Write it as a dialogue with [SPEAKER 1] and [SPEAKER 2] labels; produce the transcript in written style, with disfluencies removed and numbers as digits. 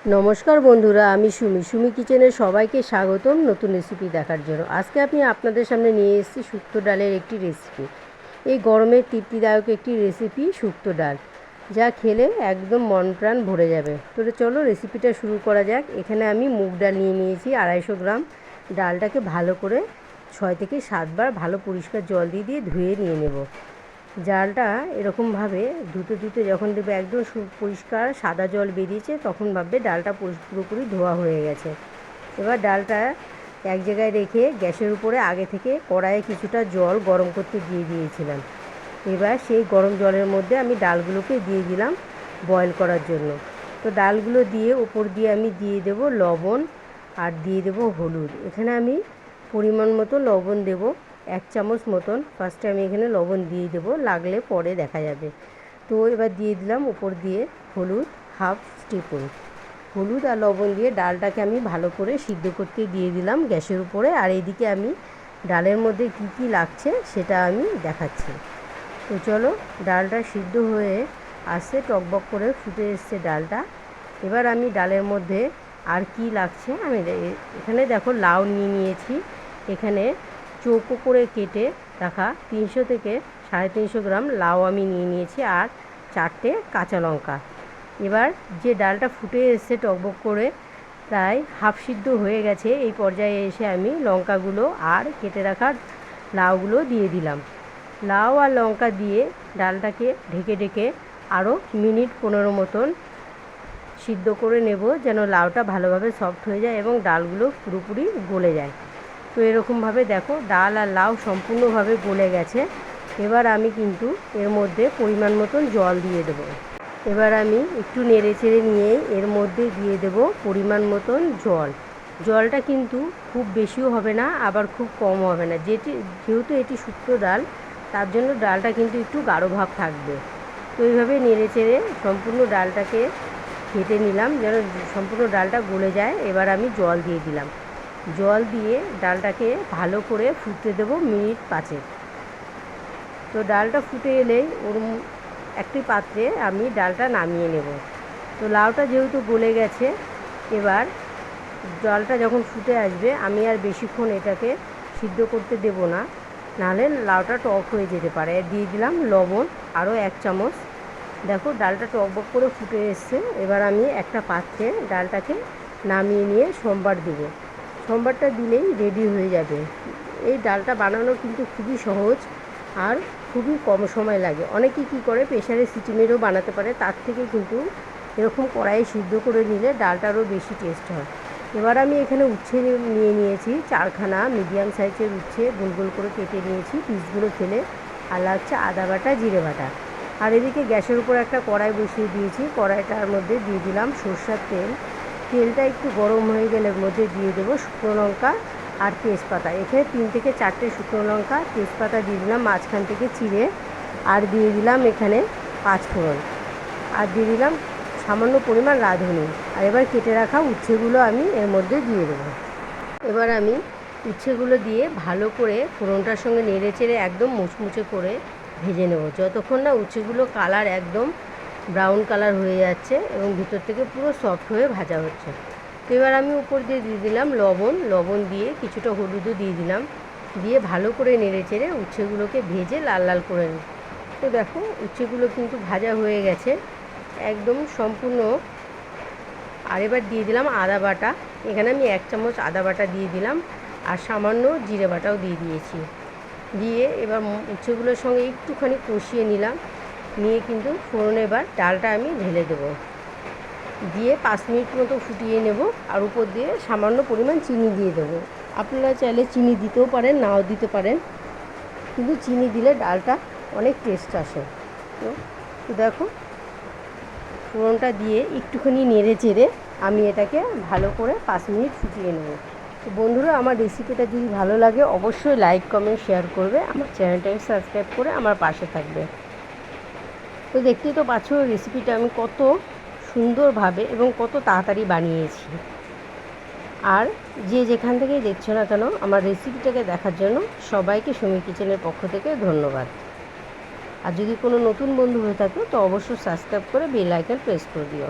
[SPEAKER 1] নমস্কার বন্ধুরা, আমি সুমি কিচেনের সবাইকে স্বাগতম নতুন রেসিপি দেখার জন্য। আজকে আমি আপনাদের সামনে নিয়ে এসেছি শুক্তো ডালের একটি রেসিপি। এই গরমের তৃপ্তিদায়ক একটি রেসিপি শুক্তো ডাল, যা খেলে একদম মন প্রাণ ভরে যাবে। তো চলো রেসিপিটা শুরু করা যাক। এখানে আমি মুগ ডাল নিয়ে নিয়েছি 250 গ্রাম। ডালটাকে ভালো করে 6 থেকে 7 বার ভালো পরিষ্কার জল দিয়ে ধুয়ে নিয়ে নেব। ডালটা এরকমভাবে ধুতে ধুতে যখন দেখবে একদম পরিষ্কার সাদা জল বেরিয়েছে, তখন ভাববে ডালটা পুরোপুরি ধোয়া হয়ে গেছে। এবার ডালটা এক জায়গায় রেখে গ্যাসের উপরে আগে থেকে কড়াইয়ে কিছুটা জল গরম করতে দিয়ে দিয়েছিলাম। এবার সেই গরম জলের মধ্যে আমি ডালগুলোকে দিয়ে দিলাম বয়েল করার জন্য। তো ডালগুলো দিয়ে ওপর দিয়ে আমি দিয়ে দেব লবণ আর দিয়ে দেব হলুদ। এখানে আমি পরিমাণ মতো লবণ দেব, 1 চামচ মতন। ফার্স্টে আমি এখানে লবণ দিয়ে দেবো, লাগলে পরে দেখা যাবে। তো এবার দিয়ে দিলাম উপর দিয়ে হলুদ, হাফ টিস্পুন হলুদ আর লবণ দিয়ে ডালটাকে আমি ভালো করে সিদ্ধ করতে দিয়ে দিলাম গ্যাসের উপরে। আর এইদিকে আমি ডালের মধ্যে কি কি লাগছে সেটা আমি দেখাচ্ছি। তো চলো, ডালটা সিদ্ধ হয়ে আসছে, টকবক করে ফুটে এসছে ডালটা। এবার আমি ডালের মধ্যে আর কি লাগছে আমি এখানে দেখো লাউ নিয়ে নিয়েছি। এখানে চৌকো করে কেটে রাখা 300 থেকে 350 গ্রাম লাউ আমি নিয়ে নিয়েছি, আর 4টে কাঁচা লঙ্কা। এবার যে ডালটা ফুটে এসছে টকবক করে, প্রায় হাফ সিদ্ধ হয়ে গেছে, এই পর্যায়ে এসে আমি লঙ্কাগুলো আর কেটে রাখা লাউগুলো দিয়ে দিলাম। লাউ আর লঙ্কা দিয়ে ডালটাকে ঢেকে ঢেকে আরও মিনিট 15 মতন সিদ্ধ করে নেব, যেন লাউটা ভালোভাবে সফট হয়ে যায় এবং ডালগুলো পুরোপুরি গলে যায়। তো এরকমভাবে দেখো ডাল আর লাউ সম্পূর্ণভাবে গলে গেছে। এবার আমি কিন্তু এর মধ্যে পরিমাণ মতন জল দিয়ে দেবো। এবার আমি একটু নেড়ে চেড়ে নিয়ে এর মধ্যে দিয়ে দেব পরিমাণ মতন জল। জলটা কিন্তু খুব বেশিও হবে না, আবার খুব কম হবে না। যেহেতু এটি শুক্তো ডাল, তার জন্য ডালটা কিন্তু একটু গাঢ় ভাব থাকবে। তো এইভাবে নেড়ে চেড়ে সম্পূর্ণ ডালটাকে ঘেটে নিলাম, যেন সম্পূর্ণ ডালটা গলে যায়। এবার আমি জল দিয়ে দিলাম। জল দিয়ে ডালটাকে ভালো করে ফুটতে দেবো মিনিট 5। তো ডালটা ফুটে এলেই ওর একটি পাত্রে আমি ডালটা নামিয়ে নেব। তো লাউটা যেহেতু গলে গেছে, এবার ডালটা যখন ফুটে আসবে আমি আর বেশিক্ষণ এটাকে সিদ্ধ করতে দেব না, নাহলে লাউটা টক হয়ে যেতে পারে। দিয়ে দিলাম লবণ আরও 1 চামচ। দেখো ডালটা টকবক করে ফুটে এসছে। এবার আমি একটা পাত্রে ডালটাকে নামিয়ে নিয়ে সোমবার দেবো। সোমবারটা দিলেই রেডি হয়ে যাবে। এই ডালটা বানানো কিন্তু খুবই সহজ আর খুবই কম সময় লাগে। অনেকেই কী করে প্রেশারে সিটি মেরেও বানাতে পারে, তার থেকে কিন্তু এরকম কড়াইয়ে সিদ্ধ করে নিলে ডালটারও বেশি টেস্ট হয়। এবার আমি এখানে উচ্ছে নিয়ে নিয়েছি 4খানা মিডিয়াম সাইজের উচ্ছে, গোল গোল করে কেটে নিয়েছি, পিসগুলো ফেলে। আর লাগছে আদা বাটা, জিরে বাটা। আর এদিকে গ্যাসের উপর একটা কড়াই বসিয়ে দিয়েছি। কড়াইটার মধ্যে দিয়ে দিলাম সরষের তেল। তেলটা একটু গরম হয়ে গেলে এর মধ্যে দিয়ে দেবো শুকনো লঙ্কা আর তেজপাতা। এখানে 3 থেকে 4টে শুকনো লঙ্কা, তেজপাতা দিয়ে দিলাম মাঝখান থেকে চিড়ে। আর দিয়ে দিলাম এখানে 5 ফোড়ন। আর দিয়ে দিলাম সামান্য পরিমাণ রাঁধুনি। আর এবার কেটে রাখা উচ্ছেগুলো আমি এর মধ্যে দিয়ে দেবো। এবার আমি উচ্ছেগুলো দিয়ে ভালো করে ফোড়নটার সঙ্গে নেড়ে চেড়ে একদম মুচমুচে করে ভেজে নেব, যতক্ষণ না উচ্ছেগুলো কালার একদম ব্রাউন কালার হয়ে যাচ্ছে এবং ভিতর থেকে পুরো সফট হয়ে ভাজা হচ্ছে। তো এবার আমি উপর দিয়ে দিলাম লবণ দিয়ে কিছুটা হলুদও দিয়ে দিলাম। দিয়ে ভালো করে নেড়ে চেড়ে উচ্ছেগুলোকে ভেজে লাল লাল করে নিই। তো দেখো উচ্ছেগুলো কিন্তু ভাজা হয়ে গেছে একদম সম্পূর্ণ। আর এবার দিয়ে দিলাম আদা বাটা। এখানে আমি 1 চামচ আদা বাটা দিয়ে দিলাম, আর সামান্য জিরে বাটাও দিয়ে দিয়েছি। দিয়ে এবার উচ্ছেগুলোর সঙ্গে একটুখানি কষিয়ে নিলাম, নিয়ে কিন্তু ফোড়নে এবার ডালটা আমি ঢেলে দেবো। দিয়ে 5 মিনিট মতো ফুটিয়ে নেব। আর উপর দিয়ে সামান্য পরিমাণ চিনি দিয়ে দেবো। আপনারা চাইলে চিনি দিতেও পারেন, নাও দিতে পারেন, কিন্তু চিনি দিলে ডালটা অনেক টেস্ট আসে। তো দেখো ফোড়নটা দিয়ে একটুখানি নেড়ে চেড়ে আমি এটাকে ভালো করে 5 মিনিট ফুটিয়ে নেব। তো বন্ধুরা, আমার রেসিপিটা যদি ভালো লাগে অবশ্যই লাইক, কমেন্ট, শেয়ার করবে। আমার চ্যানেলটাকে সাবস্ক্রাইব করে আমার পাশে থাকবে। তো দেখতেই তো পাচ্ছ রেসিপিটা আমি কত সুন্দরভাবে এবং কত তাড়াতাড়ি বানিয়েছি। আর যে যেখান থেকেই দেখছো না কেন, আমার রেসিপিটাকে দেখার জন্য সবাইকে সুমি কিচেনের পক্ষ থেকে ধন্যবাদ। আর যদি কোনো নতুন বন্ধু হয়ে থাকো তো অবশ্যই সাবস্ক্রাইব করে বেল আইকন প্রেস করে দিও।